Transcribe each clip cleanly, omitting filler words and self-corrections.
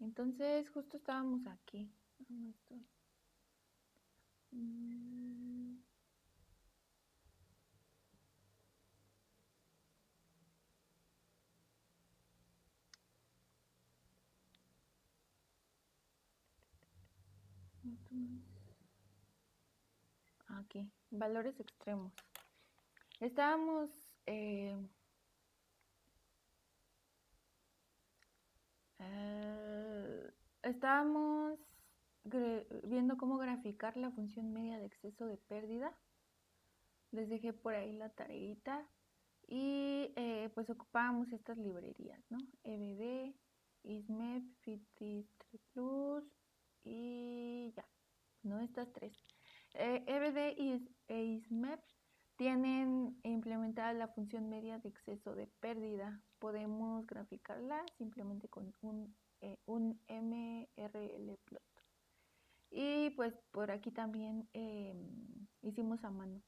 Entonces justo estábamos aquí. No estoy. Aquí, valores extremos. Estábamos estábamos viendo cómo graficar la función media de exceso de pérdida. Les dejé por ahí la tareita y pues ocupábamos estas librerías, ¿no? EBD, ISMEP, FIT3 Plus y ya, ¿no? Estas tres. EBD e ISMEP tienen implementada la función media de exceso de pérdida. Podemos graficarla simplemente con un MRL plot. Y pues por aquí también hicimos a mano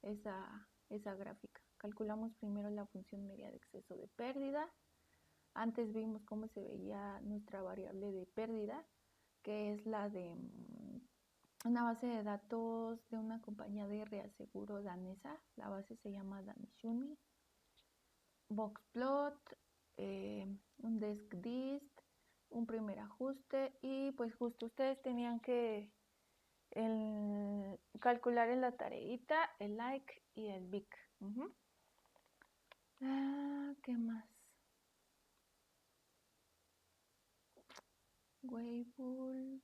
esa gráfica. Calculamos primero la función media de exceso de pérdida. Antes vimos cómo se veía nuestra variable de pérdida, que es la de una base de datos de una compañía de reaseguro danesa. La base se llama Danishuni. Boxplot, un desc un primer ajuste y pues justo ustedes tenían que calcular en la tareita el like y el big. ¿Qué más? Waypool.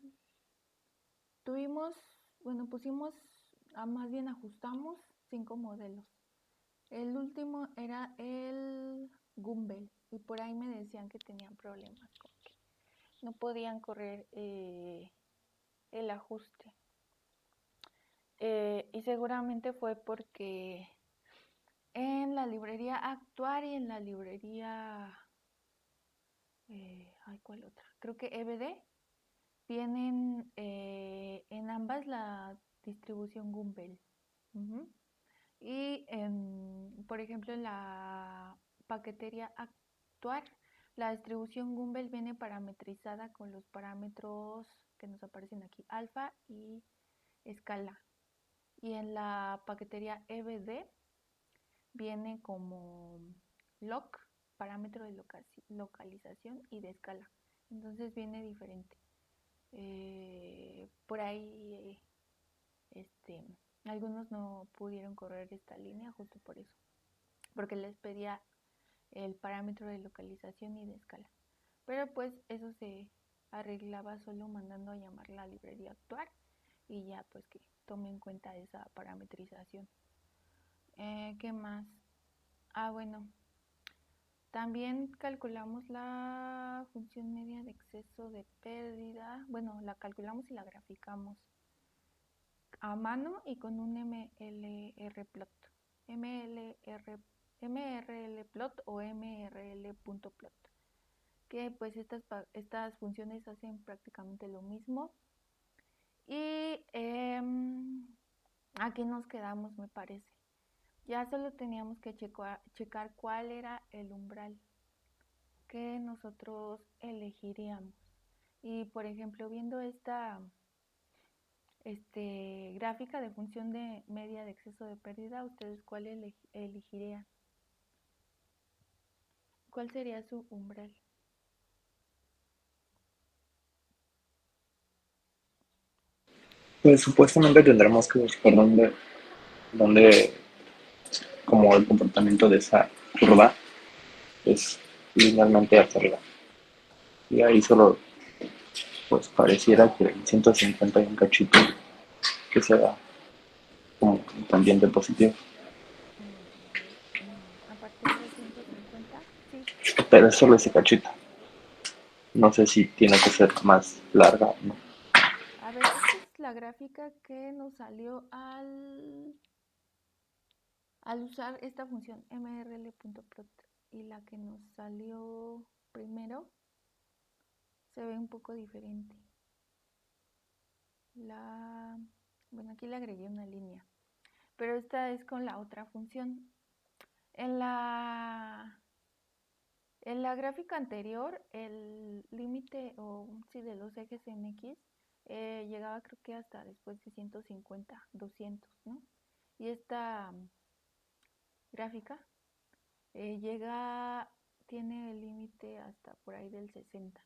Pusimos, más bien ajustamos 5 modelos. El último era el Gumbel y por ahí me decían que tenían problemas con que no podían correr el ajuste. Y seguramente fue porque en la librería Actuar y en la librería ¿cuál otra? Creo que EBD tienen en ambas la distribución Gumbel. Y por ejemplo en la paquetería Actuar, la distribución Gumbel viene parametrizada con los parámetros que nos aparecen aquí, alfa y escala. Y en la paquetería EBD viene como loc, parámetro de localización y de escala. Entonces viene diferente. Por ahí algunos no pudieron correr esta línea justo por eso, porque les pedía el parámetro de localización y de escala. Pero pues eso se arreglaba solo mandando a llamar la librería Actuar y ya pues que tome en cuenta esa parametrización. ¿Qué más? Bueno, también calculamos la función media de exceso de pérdida. Bueno, la calculamos y la graficamos a mano y con un MLR plot. MRL plot o MRL.plot. Que pues estas funciones hacen prácticamente lo mismo. Y aquí nos quedamos, me parece. Ya solo teníamos que checar cuál era el umbral que nosotros elegiríamos. Y por ejemplo, viendo esta gráfica de función de media de exceso de pérdida, ¿ustedes cuál elegirían? ¿Cuál sería su umbral? Pues supuestamente tendremos que buscar dónde como el comportamiento de esa curva es linealmente hacia arriba. Y ahí solo pues pareciera que en 150 hay un cachito que se da como también positivo. A partir de 150, sí. Pero es solo ese cachito. No sé si tiene que ser más larga o no. A ver, esta es la gráfica que nos salió al usar esta función mrl.plot y la que nos salió primero se ve un poco diferente. Bueno, aquí le agregué una línea, pero esta es con la otra función. En la En la gráfica anterior, el límite o sí, de los ejes en X llegaba creo que hasta después de 150, 200, ¿no? Y esta gráfica llega, tiene el límite hasta por ahí del 60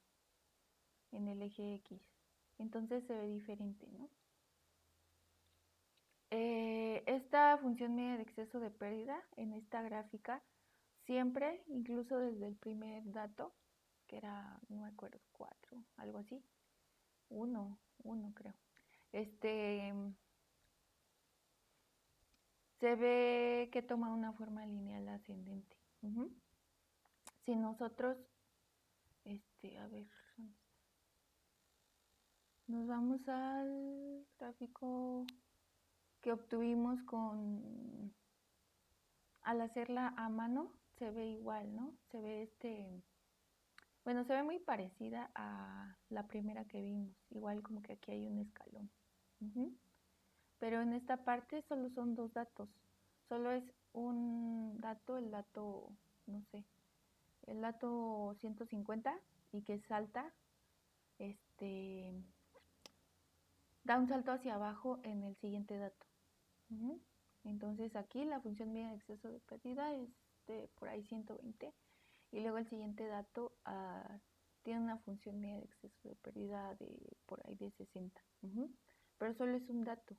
en el eje X. Entonces se ve diferente, ¿no? Esta función media de exceso de pérdida en esta gráfica siempre, incluso desde el primer dato, que era, no me acuerdo, 4, algo así, uno creo, este, se ve que toma una forma lineal ascendente. Si nosotros, a ver, nos vamos al gráfico que obtuvimos al hacerla a mano, se ve igual, ¿no? Se ve bueno, se ve muy parecida a la primera que vimos, igual como que aquí hay un escalón. Pero en esta parte solo son dos datos, solo es un dato, el dato, no sé, el dato 150 y que salta, da un salto hacia abajo en el siguiente dato. Entonces aquí la función media de exceso de pérdida es de por ahí 120 y luego el siguiente dato tiene una función media de exceso de pérdida de por ahí de 60. Pero solo es un dato.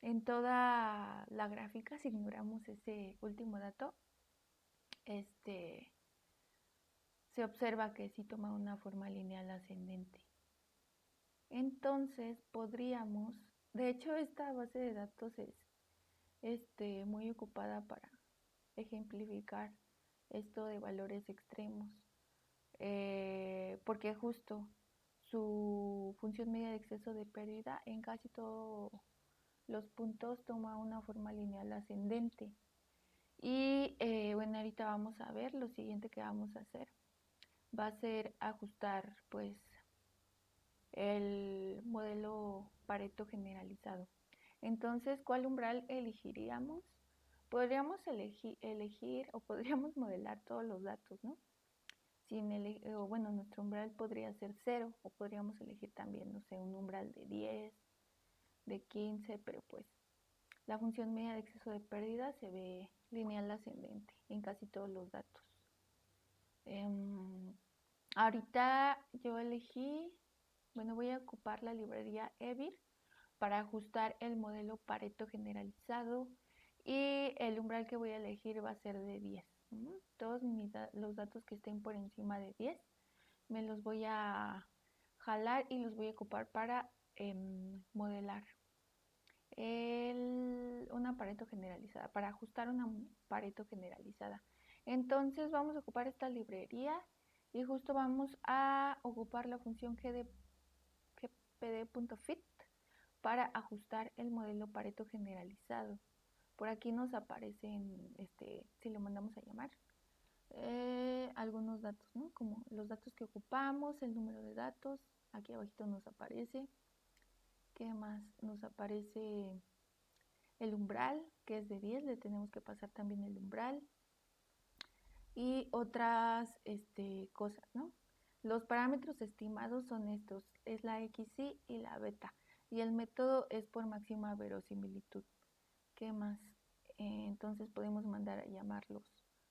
En toda la gráfica, si ignoramos ese último dato, se observa que sí toma una forma lineal ascendente. Entonces podríamos, de hecho esta base de datos es muy ocupada para ejemplificar esto de valores extremos, porque justo su función media de exceso de pérdida en casi todos los puntos toma una forma lineal ascendente. Y bueno, ahorita vamos a ver, lo siguiente que vamos a hacer va a ser ajustar pues el modelo Pareto generalizado. Entonces, ¿cuál umbral elegiríamos? Podríamos elegir o podríamos modelar todos los datos, ¿no? O bueno, nuestro umbral podría ser 0 o podríamos elegir también, no sé, un umbral de 10, de 15, pero pues la función media de exceso de pérdida se ve lineal ascendente en casi todos los datos. Ahorita yo elegí, bueno, voy a ocupar la librería EVIR para ajustar el modelo Pareto generalizado y el umbral que voy a elegir va a ser de 10. Todos los datos que estén por encima de 10 me los voy a jalar y los voy a ocupar para modelar una Pareto generalizada, para ajustar una Pareto generalizada. Entonces vamos a ocupar esta librería y justo vamos a ocupar la función gpd.fit para ajustar el modelo Pareto generalizado. Por aquí nos aparecen, si lo mandamos a llamar, algunos datos, ¿no? Como los datos que ocupamos, el número de datos, aquí abajito nos aparece. ¿Qué más? Nos aparece el umbral, que es de 10, le tenemos que pasar también el umbral. Y otras cosas, ¿no? Los parámetros estimados son estos, es la XY y la beta. Y el método es por máxima verosimilitud. ¿Qué más? Entonces podemos mandar a llamar los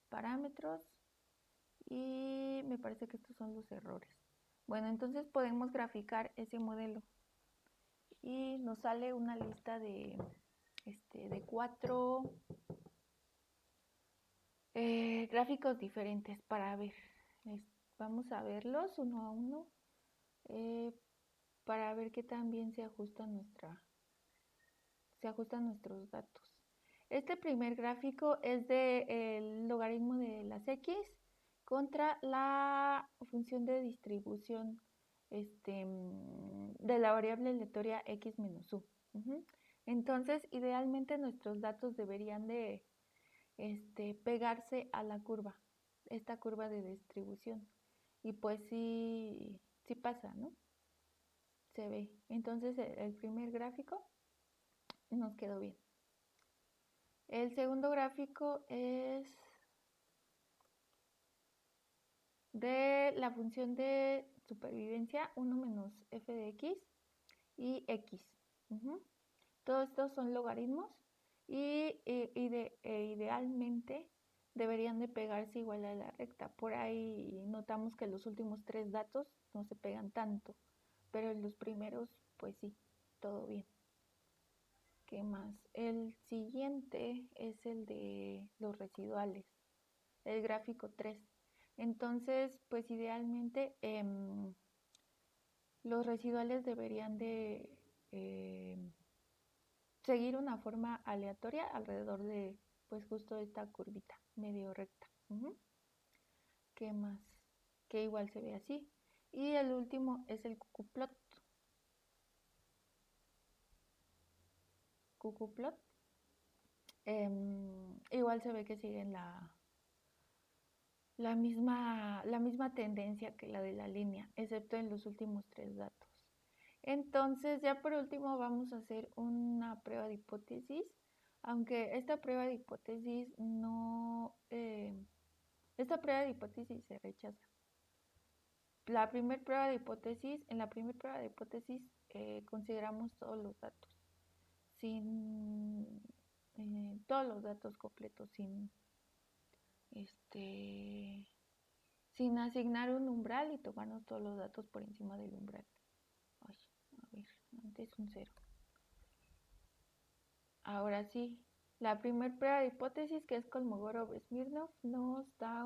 parámetros y me parece que estos son los errores. Bueno, entonces podemos graficar ese modelo y nos sale una lista de 4 gráficos diferentes para ver. Vamos a verlos uno a uno para ver qué tan bien se ajustan nuestros datos. Este primer gráfico es del logaritmo de las x contra la función de distribución de la variable aleatoria x menos u. Entonces, idealmente nuestros datos deberían de pegarse a la curva, esta curva de distribución. Y pues sí, sí pasa, ¿no? Se ve. Entonces el primer gráfico nos quedó bien. El segundo gráfico es de la función de supervivencia 1 menos f de x y x. Todos estos son logaritmos y idealmente deberían de pegarse igual a la recta. Por ahí notamos que los últimos 3 datos no se pegan tanto, pero en los primeros pues sí, todo bien. ¿Qué más? El siguiente es el de los residuales, el gráfico 3. Entonces, pues idealmente los residuales deberían de seguir una forma aleatoria alrededor de pues justo esta curvita medio recta. ¿Qué más? Que igual se ve así. Y el último es el cucuplot. Cucuplot. Igual se ve que siguen la misma tendencia que la de la línea, excepto en los últimos 3 datos. Entonces, ya por último vamos a hacer una prueba de hipótesis, aunque esta prueba de hipótesis esta prueba de hipótesis se rechaza. En la primera prueba de hipótesis consideramos todos los datos, todos los datos completos, sin asignar un umbral y tomarnos todos los datos por encima del umbral. Ay, a ver, antes un 0. Ahora sí, la primera prueba de hipótesis, que es Kolmogorov-Smirnov, nos da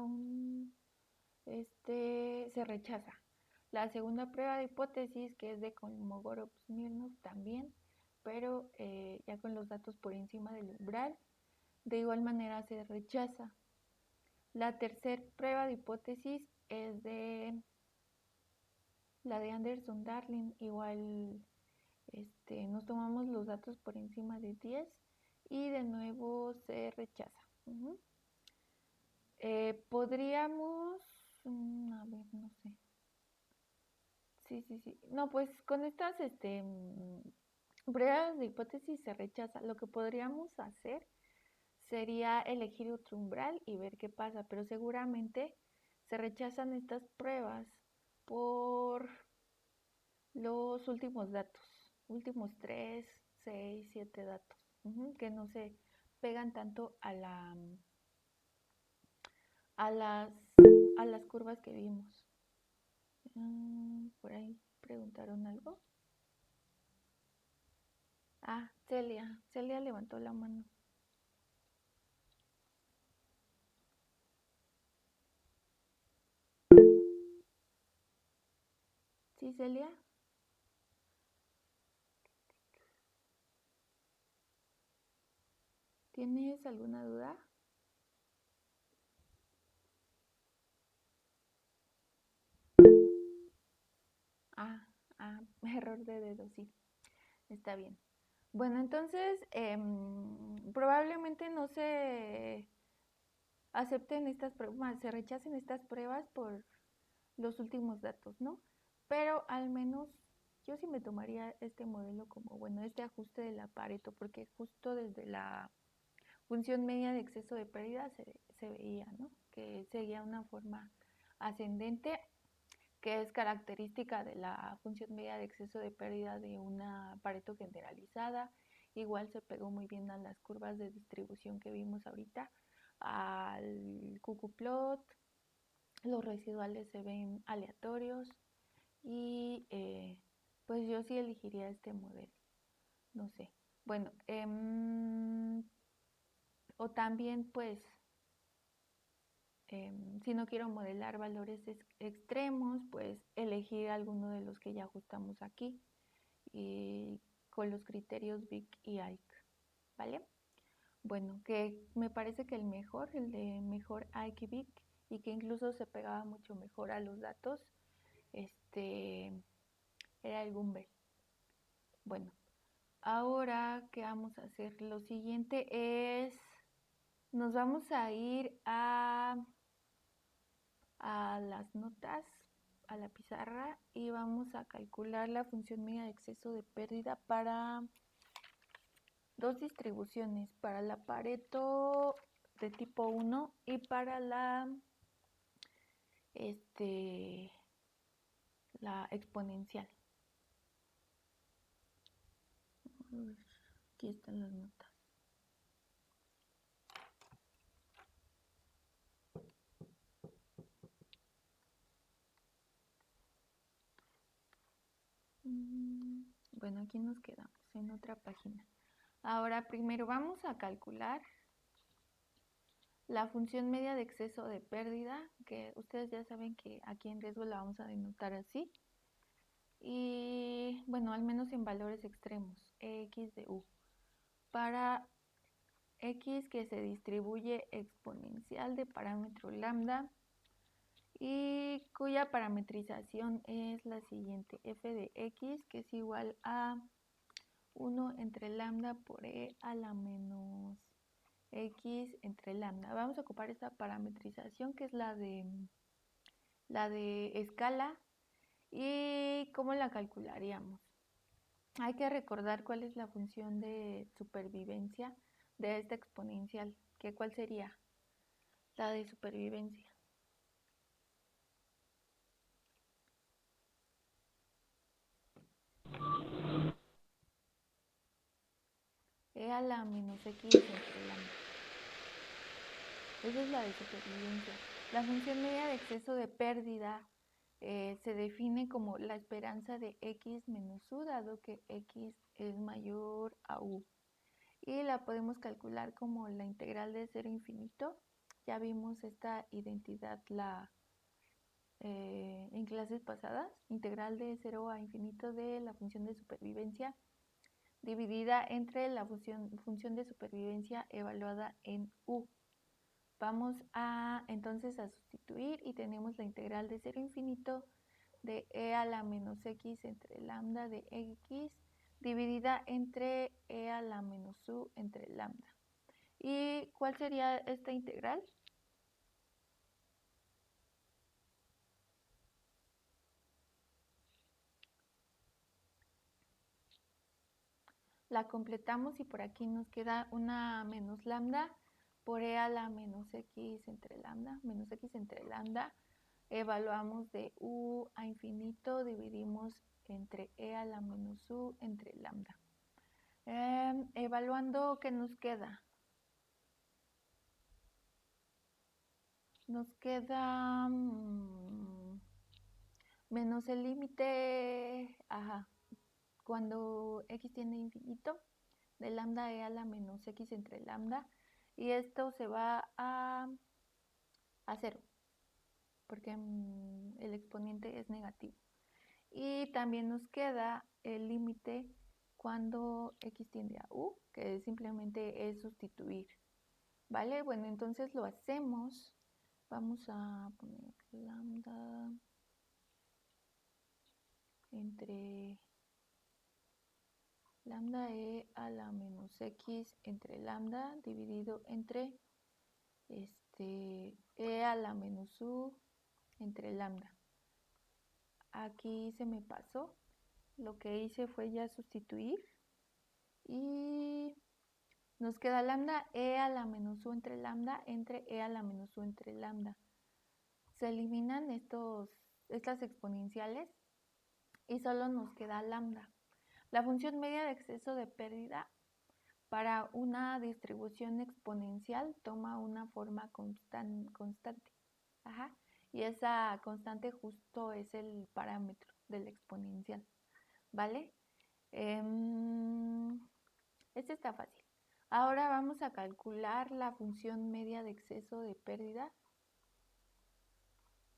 se rechaza. La segunda prueba de hipótesis, que es de Kolmogorov-Smirnov también, pero ya con los datos por encima del umbral, de igual manera se rechaza. La tercera prueba de hipótesis es la de Anderson-Darling, igual nos tomamos los datos por encima de 10 y de nuevo se rechaza. Podríamos, a ver, no sé. Sí. No, pues con estas pruebas de hipótesis se rechaza. Lo que podríamos hacer sería elegir otro umbral y ver qué pasa, pero seguramente se rechazan estas pruebas por los últimos datos, últimos 3, 6, 7 datos, que no se pegan tanto a las curvas que vimos. Por ahí preguntaron algo. Celia levantó la mano. ¿Sí, Celia? ¿Tienes alguna duda? Error de dedo, sí. Está bien. Bueno, entonces probablemente no se acepten estas pruebas, se rechacen estas pruebas por los últimos datos, ¿no? Pero al menos yo sí me tomaría este modelo como, bueno, este ajuste de la Pareto, porque justo desde la función media de exceso de pérdida se veía, ¿no? Que seguía una forma ascendente, que es característica de la función media de exceso de pérdida de una Pareto generalizada. Igual se pegó muy bien a las curvas de distribución que vimos ahorita, al cucuplot. Los residuales se ven aleatorios y pues yo sí elegiría este modelo, no sé. Bueno, o también pues si no quiero modelar valores extremos, pues elegir alguno de los que ya ajustamos aquí y con los criterios Vic y Ike, ¿vale? Bueno, que me parece que el de mejor Ike y Vic, y que incluso se pegaba mucho mejor a los datos, era el Gumbel. Bueno, ahora, ¿qué vamos a hacer? Lo siguiente es, nos vamos a ir a las notas, a la pizarra, y vamos a calcular la función media de exceso de pérdida para dos distribuciones, para la Pareto de tipo 1 y para la la exponencial. Aquí están las notas. Bueno, aquí nos quedamos en otra página. Ahora primero vamos a calcular la función media de exceso de pérdida, que ustedes ya saben que aquí en riesgo la vamos a denotar así. Y bueno, al menos en valores extremos, x de u. Para x que se distribuye exponencial de parámetro lambda y cuya parametrización es la siguiente, f de x, que es igual a 1 entre lambda por e a la menos x entre lambda. Vamos a ocupar esta parametrización que es la de escala. ¿Y cómo la calcularíamos? Hay que recordar cuál es la función de supervivencia de esta exponencial. ¿Cuál sería? La de supervivencia. E a la menos x entre lambda. Esa es la de supervivencia. La función media de exceso de pérdida se define como la esperanza de x menos u, dado que x es mayor a u. Y la podemos calcular como la integral de 0 a infinito. Ya vimos esta identidad en clases pasadas. Integral de 0 a infinito de la función de supervivencia dividida entre la función de supervivencia evaluada en u. Vamos entonces a sustituir y tenemos la integral de 0 a infinito de e a la menos x entre lambda de x dividida entre e a la menos u entre lambda. ¿Y cuál sería esta integral? La completamos y por aquí nos queda una menos lambda por e a la menos x entre lambda. Evaluamos de u a infinito, dividimos entre e a la menos u entre lambda. Evaluando, ¿qué nos queda? Nos queda menos el límite, cuando x tiende a infinito, de lambda e a la menos x entre lambda, y esto se va a 0, porque el exponente es negativo. Y también nos queda el límite cuando x tiende a u, que simplemente es sustituir. ¿Vale? Bueno, entonces lo hacemos. Vamos a poner lambda entre lambda e a la menos x entre lambda dividido entre e a la menos u entre lambda. Aquí se me pasó. Lo que hice fue ya sustituir y nos queda lambda e a la menos u entre lambda entre e a la menos u entre lambda. Se eliminan estas exponenciales y solo nos queda lambda. La función media de exceso de pérdida para una distribución exponencial toma una forma constante. Y esa constante justo es el parámetro del exponencial. ¿Vale? Este está fácil. Ahora vamos a calcular la función media de exceso de pérdida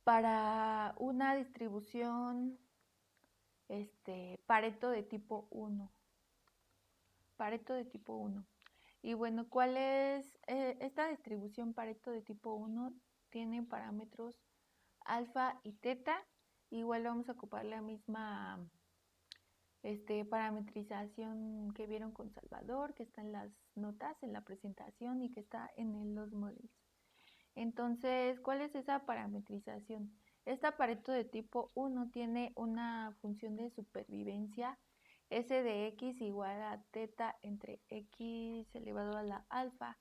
para una distribución Pareto de tipo 1. Pareto de tipo 1. Y bueno, ¿cuál es esta distribución Pareto de tipo 1? Tiene parámetros alfa y teta. Igual vamos a ocupar la misma parametrización que vieron con Salvador, que está en las notas, en la presentación y que está en los models. Entonces, ¿cuál es esa parametrización? Esta Pareto de tipo 1 tiene una función de supervivencia S de x igual a teta entre x elevado a la alfa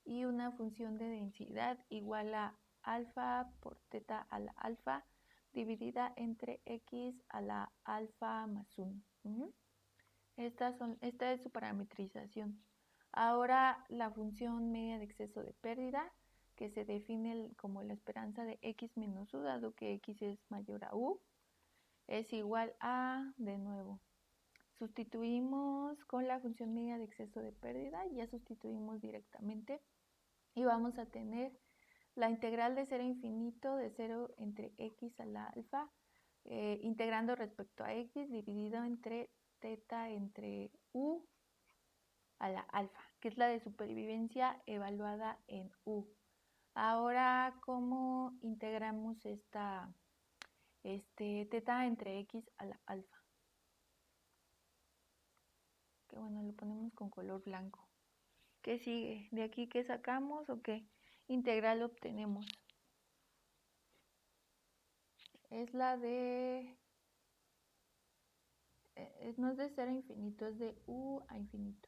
y una función de densidad igual a alfa por teta a la alfa dividida entre x a la alfa más 1. Esta es su parametrización. Ahora la función media de exceso de pérdida, que se define como la esperanza de x menos u, dado que x es mayor a u, es igual a, de nuevo, sustituimos con la función media de exceso de pérdida, ya sustituimos directamente y vamos a tener la integral de 0 a infinito de 0 entre x a la alfa, integrando respecto a x dividido entre teta entre u a la alfa, que es la de supervivencia evaluada en u. Ahora, ¿cómo integramos esta teta entre x a la alfa? Que bueno, lo ponemos con color blanco. ¿Qué sigue? ¿De aquí qué sacamos o qué integral obtenemos? Es la de... no es de 0 a infinito, es de u a infinito.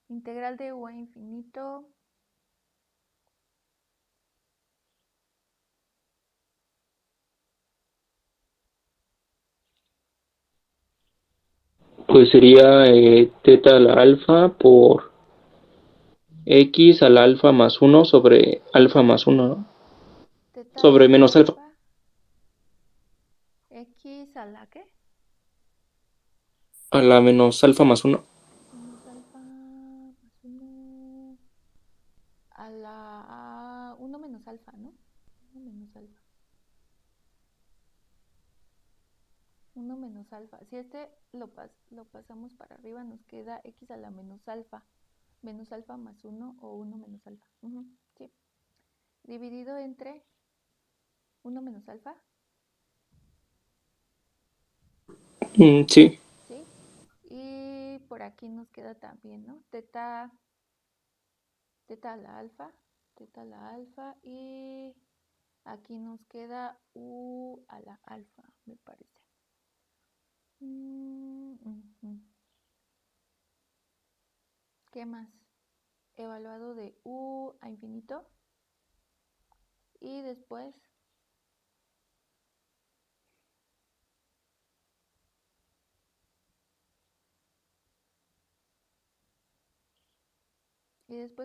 Integral de u a infinito. Pues sería teta a la alfa por x a la alfa más 1 sobre alfa más 1, ¿no? Teta a Sobre la menos alfa. alfa. X a la ¿qué? A la menos alfa más 1. Menos alfa más 1 a la 1 menos alfa, ¿no? 1 menos alfa. 1 menos alfa. Si lo pasamos para arriba, nos queda x a la menos alfa más 1 o 1 menos alfa. Sí. Dividido entre 1 menos alfa. Sí. ¿Sí? Y por aquí nos queda también, ¿no? Teta a la alfa y aquí nos queda u a la alfa, me parece. ¿Qué más? Evaluado de u a infinito y después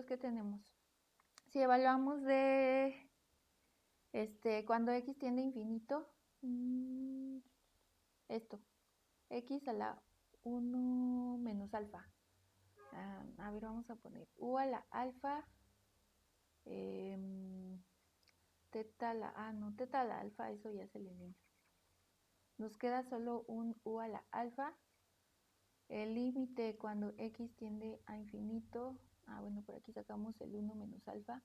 ¿qué tenemos? Si evaluamos de cuando x tiende a infinito, esto, x a la 1 menos alfa. A ver, vamos a poner u a la alfa, teta a la, no, teta a la alfa, eso ya se elimina. Nos queda solo un u a la alfa. El límite cuando x tiende a infinito, bueno, por aquí sacamos el 1 menos alfa,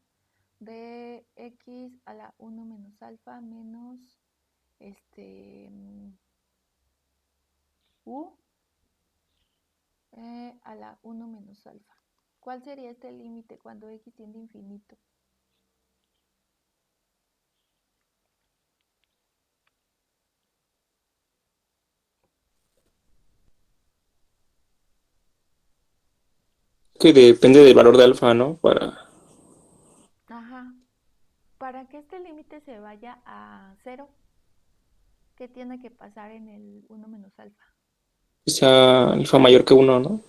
de x a la 1 menos alfa menos u a la 1 menos alfa. ¿Cuál sería este límite cuando x tiende a infinito? Que depende del valor de alfa, ¿no? Ajá. Para que este límite se vaya a 0, ¿qué tiene que pasar en el 1 menos alfa? Que sea alfa mayor que 1, ¿no?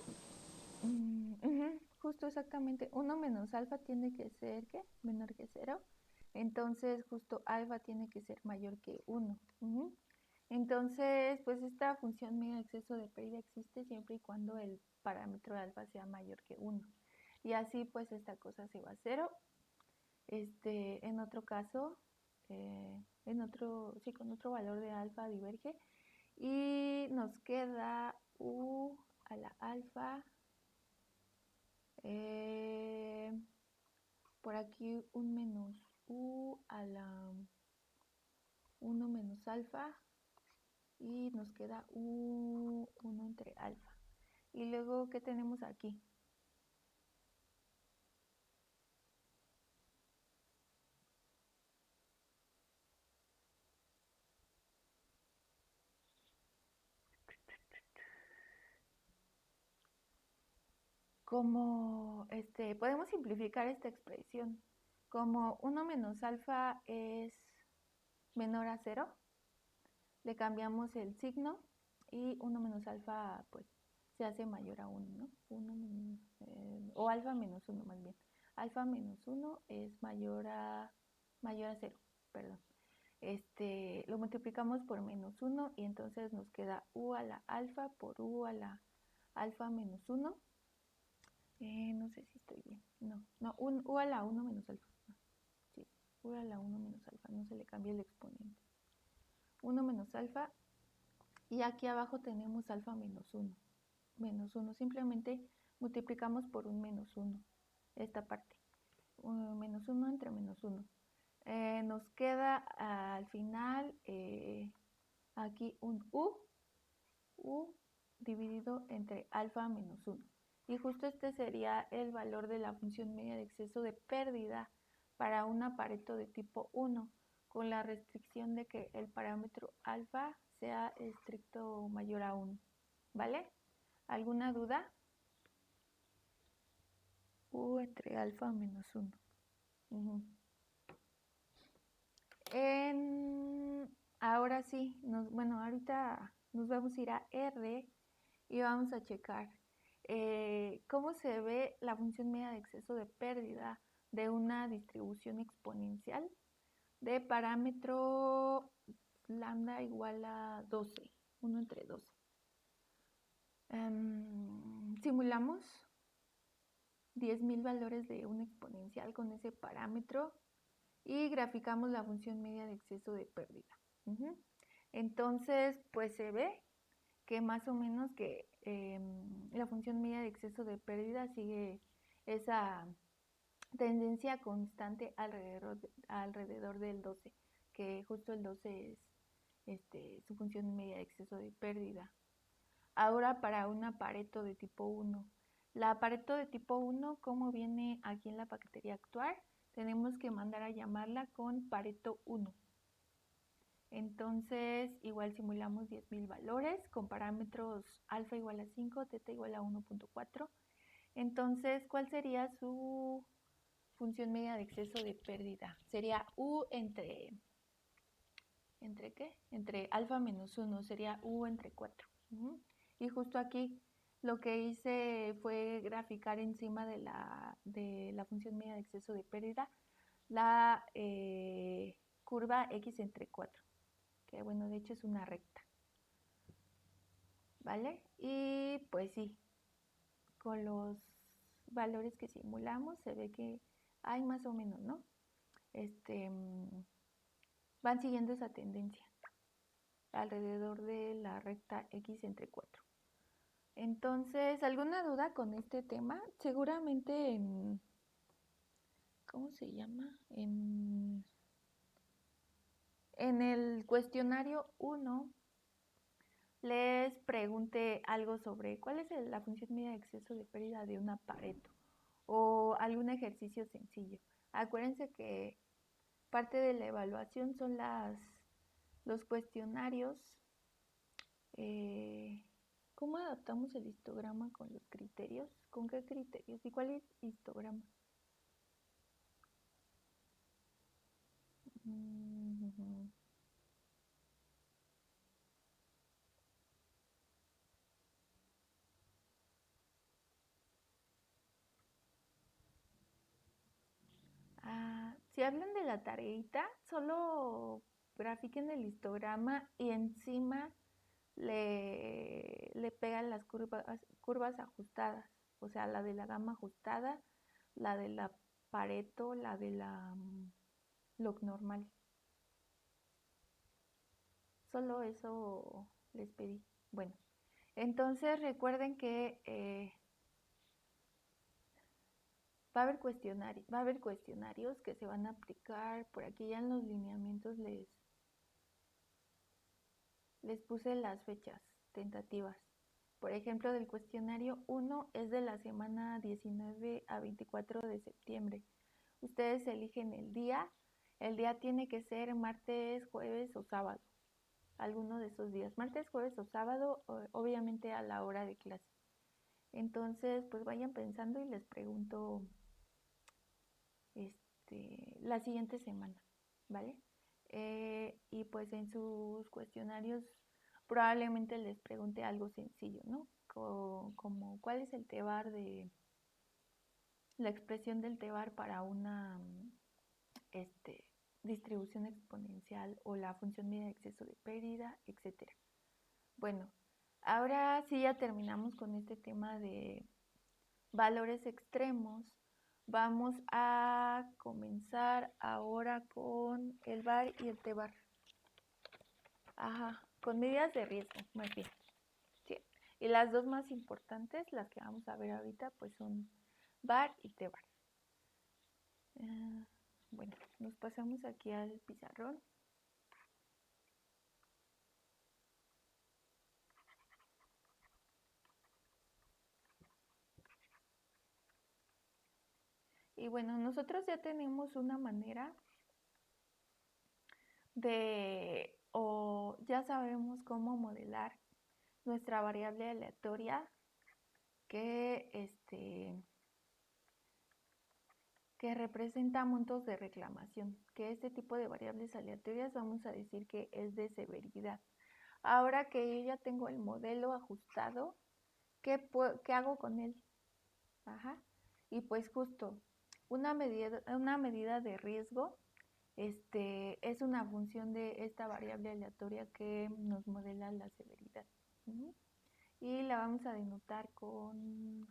Justo exactamente. 1 menos alfa tiene que ser, ¿qué? Menor que 0. Entonces, justo alfa tiene que ser mayor que 1. Entonces, pues esta función media de exceso de pérdida existe siempre y cuando el parámetro de alfa sea mayor que 1. Y así, pues esta cosa se va a 0. En otro caso, con otro valor de alfa diverge. Y nos queda u a la alfa. Por aquí un menos u a la 1 menos alfa y nos queda 1 entre alfa. Y luego, ¿qué tenemos aquí? como, podemos simplificar esta expresión. Como 1 menos alfa es menor a 0, le cambiamos el signo y 1 menos alfa pues se hace mayor a 1, ¿no? O alfa menos 1 más bien. Alfa menos 1 es mayor a 0, perdón. Lo multiplicamos por menos 1 y entonces nos queda u a la alfa por u a la alfa menos 1. No sé si estoy bien. No, u a la 1 menos alfa. Sí, u a la 1 menos alfa, no se le cambia el exponente. 1 menos alfa, y aquí abajo tenemos alfa menos 1. Menos 1, simplemente multiplicamos por un menos 1, esta parte. Menos 1 entre menos 1. Nos queda al final aquí un u dividido entre alfa menos 1. Y justo este sería el valor de la función media de exceso de pérdida para una Pareto de tipo 1, con la restricción de que el parámetro alfa sea estricto mayor a 1. ¿Vale? ¿Alguna duda? U entre alfa menos 1. Ahora sí, ahorita nos vamos a ir a R y vamos a checar cómo se ve la función media de exceso de pérdida de una distribución exponencial de parámetro lambda igual a 12, 1 entre 12. Simulamos 10.000 valores de un exponencial con ese parámetro y graficamos la función media de exceso de pérdida. Entonces, pues se ve que más o menos que la función media de exceso de pérdida sigue esa tendencia constante alrededor del 12, que justo el 12 es su función media de exceso de pérdida. Ahora para una Pareto de tipo 1. La Pareto de tipo 1, como viene aquí en la paquetería actual, tenemos que mandar a llamarla con Pareto 1. Entonces, igual simulamos 10.000 valores con parámetros alfa igual a 5, teta igual a 1.4. Entonces, ¿cuál sería su función media de exceso de pérdida? Sería u ¿entre qué? Entre alfa menos 1, sería u entre 4. Y justo aquí lo que hice fue graficar encima de la función media de exceso de pérdida la curva x entre 4, que bueno, de hecho es una recta, ¿vale? Y pues sí, con los valores que simulamos se ve que hay más o menos, ¿no? Van siguiendo esa tendencia alrededor de la recta x entre 4. Entonces, ¿alguna duda con este tema? Seguramente ¿cómo se llama? En el cuestionario 1 les pregunté algo sobre cuál es la función media de exceso de pérdida de una Pareto o algún ejercicio sencillo. Acuérdense que parte de la evaluación son los cuestionarios. ¿Cómo adaptamos el histograma con los criterios? ¿Con qué criterios? ¿Y cuál es histograma? Si hablan de la tareita, solo grafiquen el histograma y encima le pegan las curvas ajustadas, o sea, la de la gama ajustada, la de la Pareto, la de la log normal. Solo eso les pedí. Bueno, entonces recuerden que va a haber cuestionarios que se van a aplicar. Por aquí ya en los lineamientos les puse las fechas tentativas. Por ejemplo, del cuestionario 1 es de la semana 19 a 24 de septiembre. Ustedes eligen el día. El día tiene que ser martes, jueves o sábado. Alguno de esos días. Martes, jueves o sábado, obviamente a la hora de clase. Entonces, pues vayan pensando y les pregunto la siguiente semana, ¿vale? Y pues en sus cuestionarios probablemente les pregunte algo sencillo, ¿no? Como ¿cuál es el tebar de la expresión del tebar para una este, distribución exponencial o la función media de exceso de pérdida, etcétera? Bueno, ahora sí ya terminamos con este tema de valores extremos. Vamos a comenzar ahora con el VAR y el TEBAR. Ajá, con medidas de riesgo, más bien. Sí. Y las dos más importantes, las que vamos a ver ahorita, pues son VAR y TEBAR. Bueno, nos pasamos aquí al pizarrón. Y bueno, nosotros ya tenemos una manera o ya sabemos cómo modelar nuestra variable aleatoria que representa montos de reclamación, que este tipo de variables aleatorias vamos a decir que es de severidad. Ahora que yo ya tengo el modelo ajustado, ¿qué hago con él? Ajá. Y pues justo, una medida de riesgo es una función de esta variable aleatoria que nos modela la severidad. Y la vamos a denotar con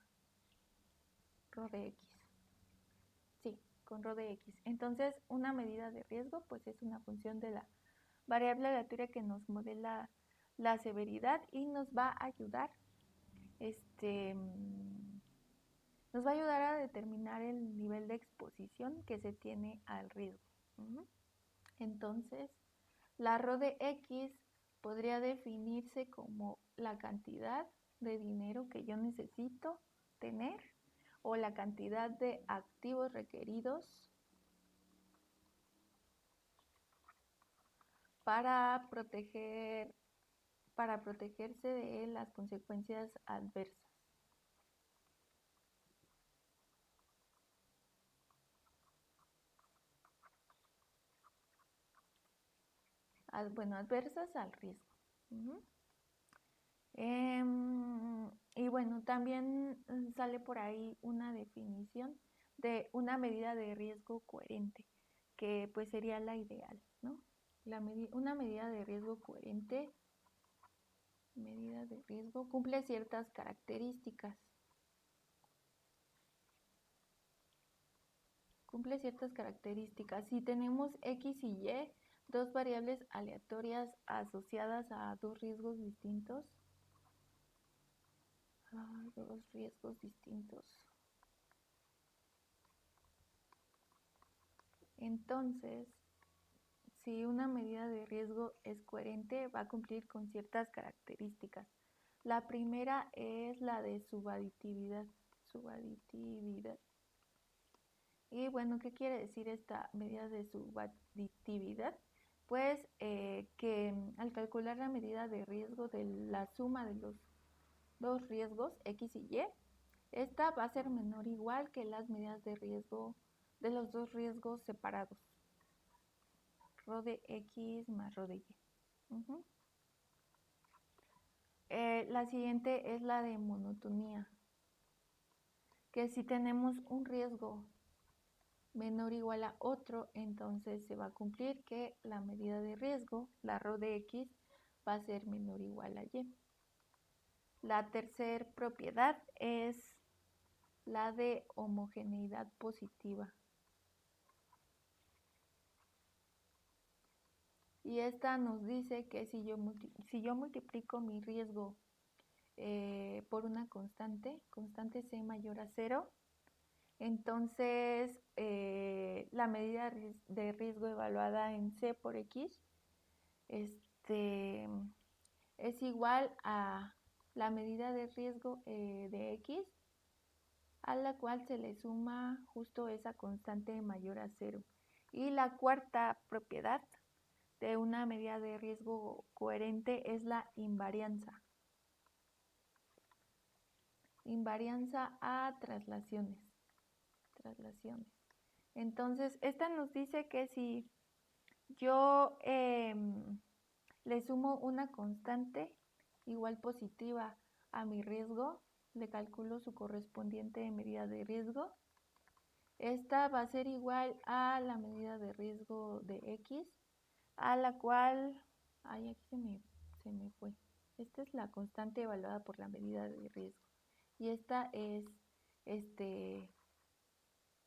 rho de x. Sí, con rho de x. Entonces, una medida de riesgo pues es una función de la variable aleatoria que nos modela la severidad y nos va a ayudar nos va a ayudar a determinar el nivel de exposición que se tiene al riesgo. Entonces, la rho de x podría definirse como la cantidad de dinero que yo necesito tener o la cantidad de activos requeridos para protegerse de las consecuencias adversas. Adversas al riesgo. Y bueno, también sale por ahí una definición de una medida de riesgo coherente, que pues sería la ideal, ¿no? Una medida de riesgo coherente, medida de riesgo, cumple ciertas características. Cumple ciertas características. Si tenemos X y Y, dos variables aleatorias asociadas a dos riesgos distintos, entonces, si una medida de riesgo es coherente, va a cumplir con ciertas características. La primera es la de subaditividad. Y bueno, ¿qué quiere decir esta medida de subaditividad? Pues que al calcular la medida de riesgo de la suma de los dos riesgos, X y Y, esta va a ser menor o igual que las medidas de riesgo de los dos riesgos separados. Rho de X más rho de Y. La siguiente es la de monotonía, que si tenemos un riesgo menor o igual a otro, entonces se va a cumplir que la medida de riesgo, la rho de X, va a ser menor o igual a Y. La tercera propiedad es la de homogeneidad positiva. Y esta nos dice que si yo multiplico mi riesgo por una constante C mayor a 0, entonces la medida de riesgo evaluada en C por X es igual a la medida de riesgo de X, a la cual se le suma justo esa constante mayor a 0. Y la cuarta propiedad de una medida de riesgo coherente es la invarianza. invarianza a traslaciones. Entonces, esta nos dice que si yo le sumo una constante igual positiva a mi riesgo, le calculo su correspondiente medida de riesgo. Esta va a ser igual a la medida de riesgo de X, a la cual, aquí se me fue. Esta es la constante evaluada por la medida de riesgo. Y esta es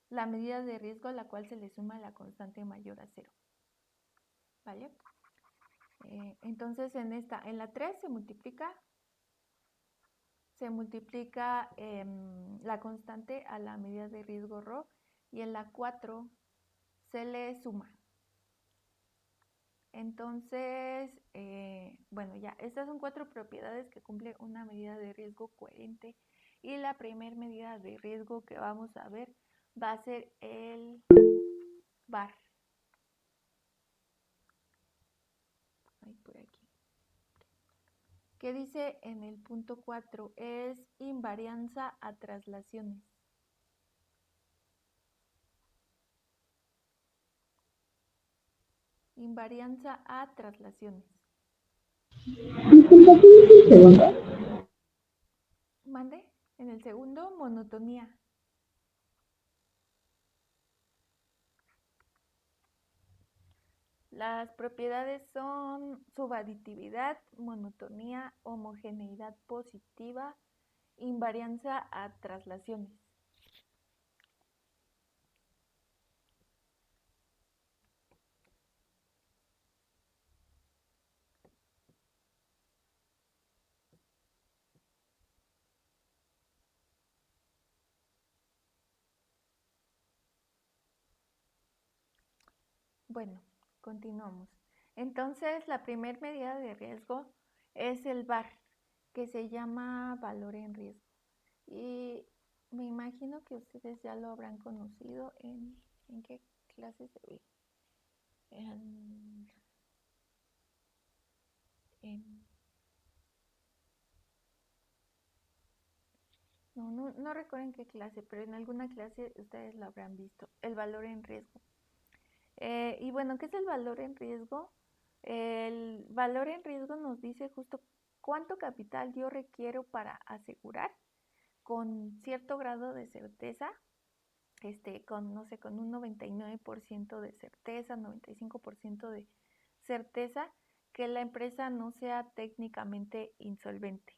la medida de riesgo a la cual se le suma la constante mayor a 0. ¿Vale? Entonces en la 3 se multiplica la constante a la medida de riesgo ρ, y en la 4 se le suma. Entonces, bueno, ya, estas son 4 propiedades que cumple una medida de riesgo coherente, y la primera medida de riesgo que vamos a ver va a ser el VAR. Por aquí. ¿Qué dice en el punto 4? Es invarianza a traslaciones. Invarianza a traslaciones. Disculpa, ¿qué dice el segundo? ¿Mande? En el segundo, monotonía. Las propiedades son subaditividad, monotonía, homogeneidad positiva, invarianza a traslaciones. Bueno, continuamos. Entonces, la primera medida de riesgo es el VAR, que se llama valor en riesgo. Y me imagino que ustedes ya lo habrán conocido ¿en qué clase se ve? No recuerdo en qué clase, pero en alguna clase ustedes lo habrán visto, el valor en riesgo. Y bueno, ¿qué es el valor en riesgo? El valor en riesgo nos dice justo cuánto capital yo requiero para asegurar con cierto grado de certeza, con un 99% de certeza, 95% de certeza, que la empresa no sea técnicamente insolvente.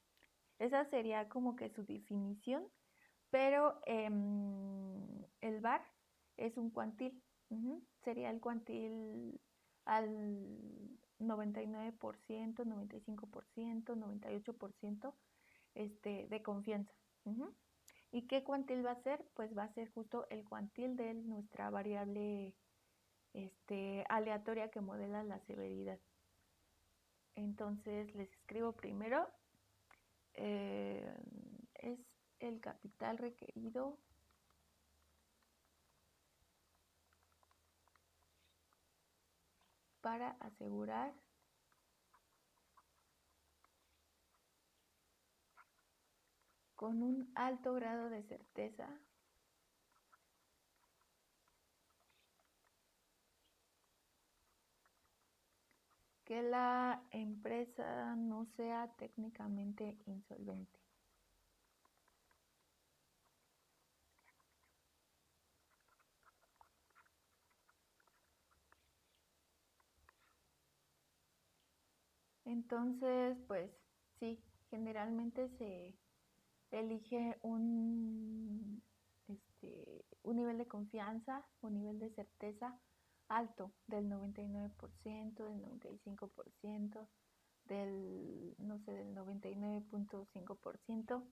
Esa sería como que su definición, pero el VAR es un cuantil. Sería el cuantil al 99%, 95%, 98% de confianza. ¿Y qué cuantil va a ser? Pues va a ser justo el cuantil de nuestra variable aleatoria que modela la severidad. Entonces les escribo primero. Es el capital requerido para asegurar con un alto grado de certeza que la empresa no sea técnicamente insolvente. Entonces, pues sí, generalmente se elige un nivel de confianza, un nivel de certeza alto, del 99%, del 95%, del 99.5%,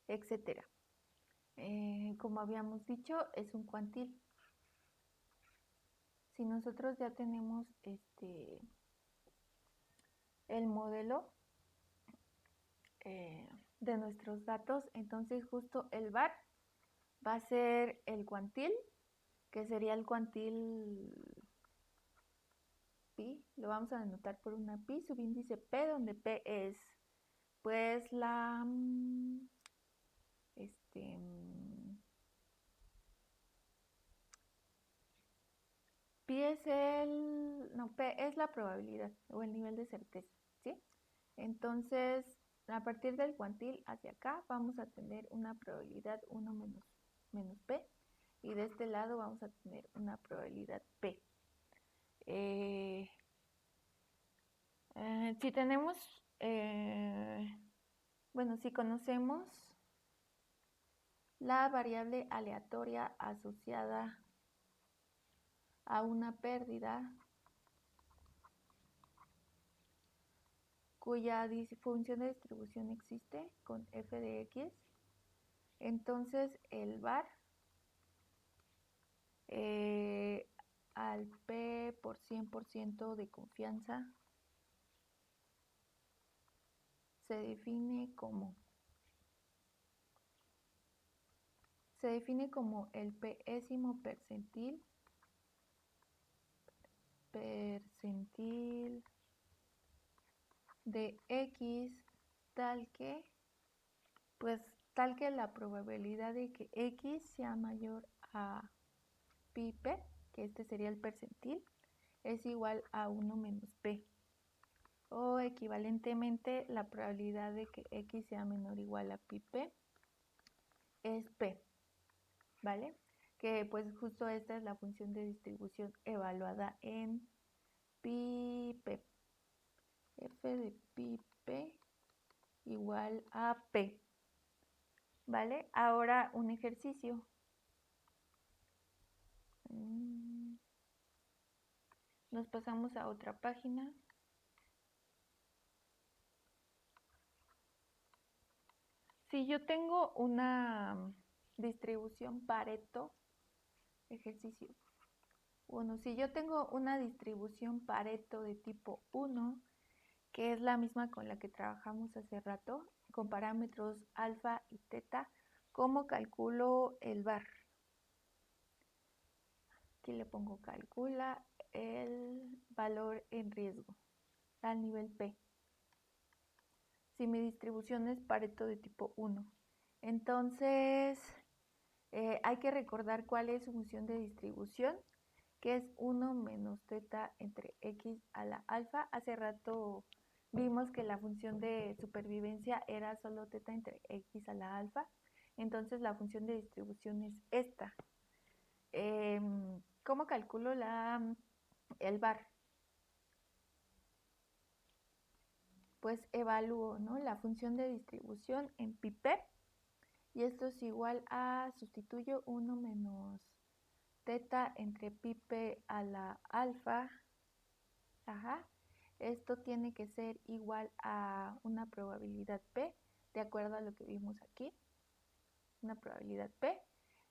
etcétera. Como habíamos dicho, es un cuantil. Si nosotros ya tenemos el modelo de nuestros datos, entonces justo el VAR va a ser el cuantil, que sería el cuantil pi, lo vamos a denotar por una pi, subíndice p, donde p es pues P es la probabilidad o el nivel de certeza, ¿sí? Entonces, a partir del cuantil hacia acá vamos a tener una probabilidad 1 menos P y de este lado vamos a tener una probabilidad P. Si tenemos, si conocemos la variable aleatoria asociada a una pérdida cuya función de distribución existe con f de x, entonces el var al p por 100% de confianza se define como el pésimo percentil de x tal que la probabilidad de que x sea mayor a pi p, que este sería el percentil, es igual a 1 menos p. O equivalentemente, la probabilidad de que x sea menor o igual a pi p es p, ¿vale? Que pues justo esta es la función de distribución evaluada en pi p. F de pi p igual a p, ¿vale? Ahora un ejercicio. Nos pasamos a otra página. Si yo tengo una distribución Pareto, si yo tengo una distribución Pareto de tipo 1, que es la misma con la que trabajamos hace rato, con parámetros alfa y teta, ¿cómo calculo el var? Aquí le pongo calcula el valor en riesgo al nivel P. Si mi distribución es Pareto de tipo 1. Entonces, hay que recordar cuál es su función de distribución, que es 1 menos teta entre x a la alfa. Hace rato vimos que la función de supervivencia era solo teta entre x a la alfa. Entonces, la función de distribución es esta. ¿Cómo calculo el var? Pues evalúo, ¿no?, la función de distribución en pi p, y esto es igual a, sustituyo 1 menos teta entre pi p a la alfa. Esto tiene que ser igual a una probabilidad p, de acuerdo a lo que vimos aquí, una probabilidad p,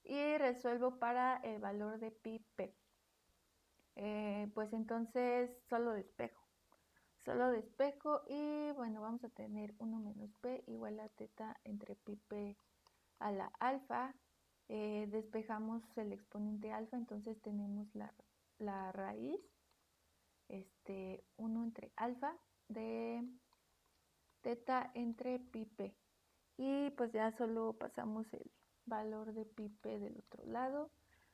y resuelvo para el valor de pi p. Pues entonces solo despejo y bueno, vamos a tener 1 menos p igual a teta entre pi p a la alfa. Despejamos el exponente alfa, entonces tenemos la raíz 1 entre alfa de teta entre pi p, y pues ya solo pasamos el valor de pi p del otro lado.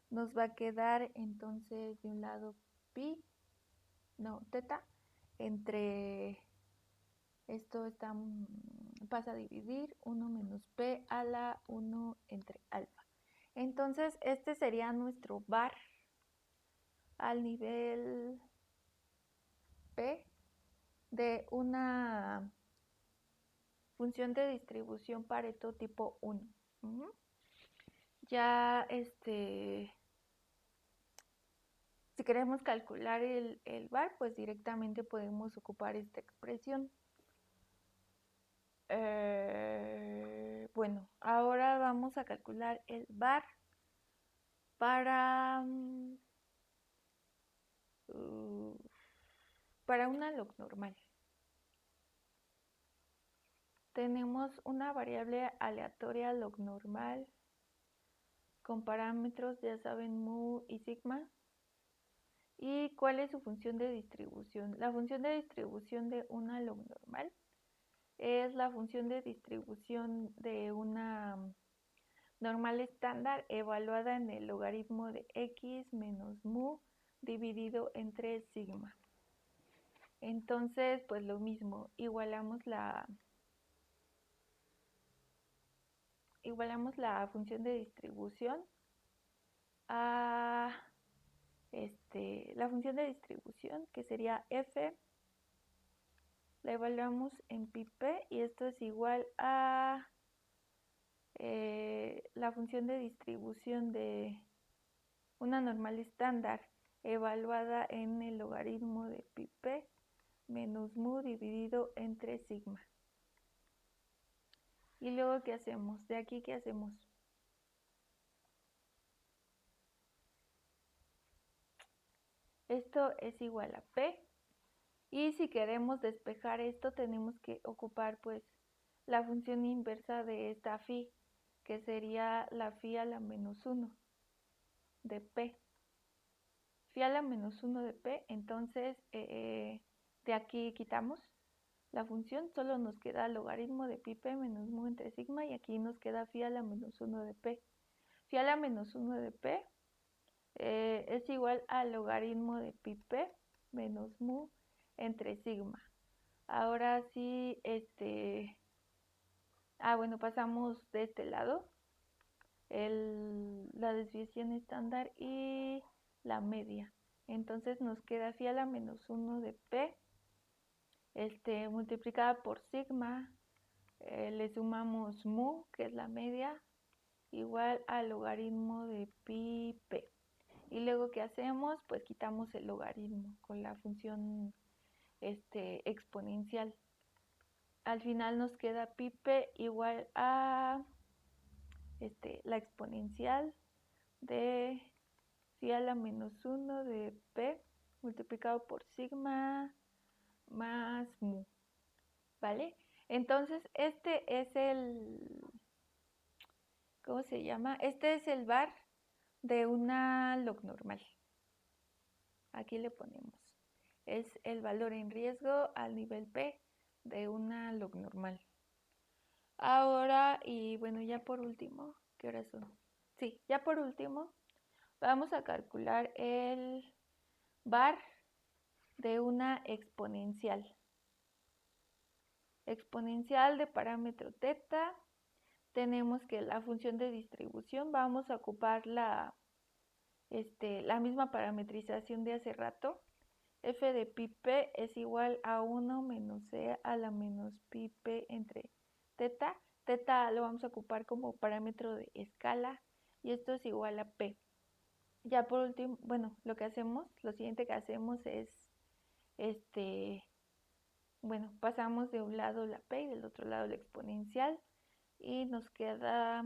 Nos va a quedar entonces de un lado teta entre esto pasa a dividir 1 menos p a la 1 entre alfa. Entonces este sería nuestro var al nivel p de una función de distribución Pareto tipo 1. Ya si queremos calcular el var, pues directamente podemos ocupar esta expresión. Bueno, ahora vamos a calcular el var para una log normal. Tenemos una variable aleatoria log normal con parámetros, ya saben, mu y sigma. ¿Y cuál es su función de distribución? La función de distribución de una log normal es la función de distribución de una normal estándar evaluada en el logaritmo de x menos mu dividido entre sigma. Entonces, pues lo mismo, igualamos la función de distribución a la función de distribución, que sería f, la evaluamos en pi_p y esto es igual a la función de distribución de una normal estándar evaluada en el logaritmo de pi_p menos mu dividido entre sigma. Y luego, ¿qué hacemos? De aquí, ¿qué hacemos? Esto es igual a p. Y si queremos despejar esto, tenemos que ocupar pues la función inversa de esta phi, que sería la phi a la menos 1 de p. Phi a la menos 1 de p, entonces de aquí quitamos la función, solo nos queda logaritmo de pi_p menos mu entre sigma y aquí nos queda phi a la menos 1 de p. Phi a la menos 1 de p es igual al logaritmo de pi_p menos mu entre sigma. Ahora sí, bueno, pasamos de este lado la desviación estándar y la media. Entonces nos queda phi a la menos 1 de p multiplicada por sigma, le sumamos mu, que es la media, igual al logaritmo de pi_p. Y luego, ¿qué hacemos? Pues quitamos el logaritmo con la función exponencial. Al final nos queda pi_p igual a la exponencial de phi a la menos 1 de p multiplicado por sigma más mu, ¿vale? Entonces, este es ¿cómo se llama? Este es el var de una log normal. Aquí le ponemos. Es el valor en riesgo al nivel p de una log normal. Ahora, y bueno, ya por último, ¿qué horas son? Sí, ya por último, vamos a calcular el var de una exponencial. Exponencial de parámetro teta. Tenemos que la función de distribución, vamos a ocupar la misma parametrización de hace rato. F de pi_p es igual a 1 menos c a la menos pi_p entre teta. Teta lo vamos a ocupar como parámetro de escala y esto es igual a p. Ya por último, bueno, lo siguiente que hacemos es, bueno, pasamos de un lado la p y del otro lado la exponencial y nos queda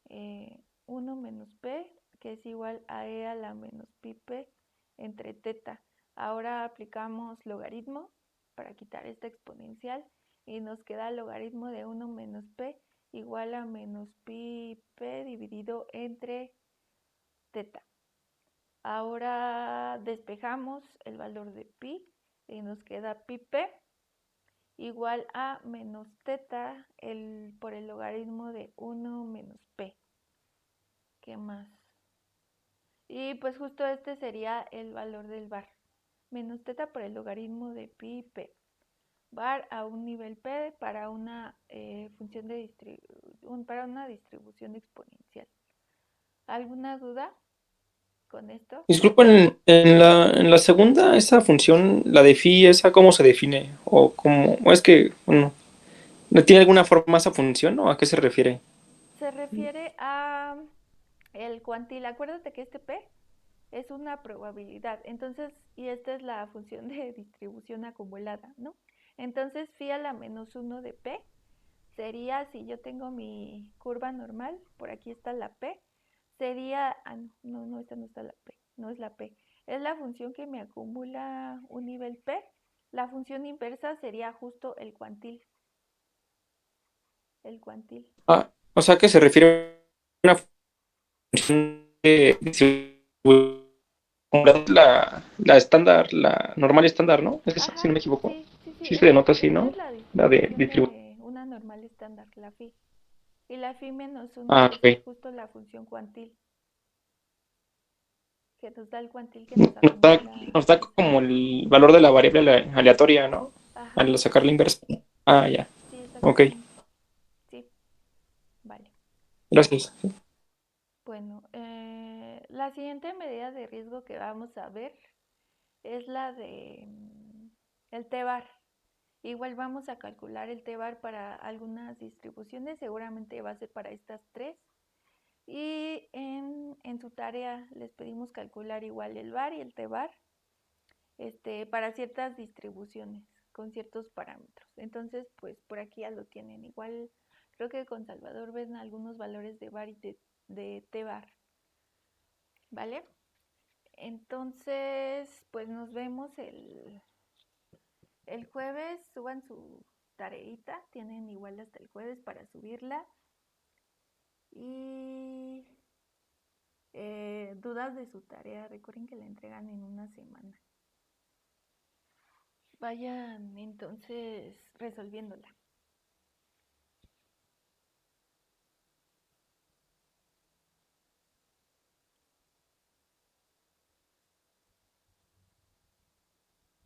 1 menos p, que es igual a e a la menos pi_p entre teta. Ahora aplicamos logaritmo para quitar esta exponencial y nos queda el logaritmo de 1 menos p igual a menos pi_p dividido entre teta. Ahora despejamos el valor de pi y nos queda pi_p igual a menos teta por el logaritmo de 1 menos p. ¿Qué más? Y pues justo este sería el valor del var. Menos teta por el logaritmo de pi_p. Var a un nivel p para una función de para una distribución exponencial. ¿Alguna duda con esto? Disculpen, en la segunda, esa función, la de phi, ¿esa cómo se define? O es que, bueno, ¿no tiene alguna forma esa función o a qué se refiere? Se refiere a el cuantil. Acuérdate que este p es una probabilidad. Entonces, y esta es la función de distribución acumulada, ¿no? Entonces, phi a la menos 1 de p sería, si yo tengo mi curva normal, por aquí está la p, sería, no, esta no está la p, no es la p, es la función que me acumula un nivel p. La función inversa sería justo el cuantil. El cuantil. Ah, o sea que se refiere a una función de distribución, la estándar, la normal estándar, ¿no? Es esa, si Ajá, no me equivoco. sí, Sí se denota así, esta ¿no? es la La de distribución distribución. de una normal estándar, la phi. Y la phi menos 1 Ah, pues es ok. justo la función cuantil, que nos da el cuantil que nos acumula Nos da esa. como el valor de la variable aleatoria, ¿no? Ajá, Al sacar la inversa. Ah, ya. sí, Ok. exactamente. Sí, vale. Gracias. Bueno, la siguiente medida de riesgo que vamos a ver es la de el t-bar. Igual vamos a calcular el t-bar para algunas distribuciones, seguramente va a ser para estas tres. Y en su tarea les pedimos calcular igual el bar y el t-bar para ciertas distribuciones con ciertos parámetros. Entonces, pues por aquí ya lo tienen. Igual creo que con Salvador ven algunos valores de bar y de t-bar. ¿Vale? Entonces, pues nos vemos el jueves. Suban su tareita. Tienen igual hasta el jueves para subirla. Y dudas de su tarea. Recuerden que la entregan en una semana. Vayan entonces resolviéndola.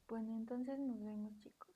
Bueno, entonces nos vemos, chicos.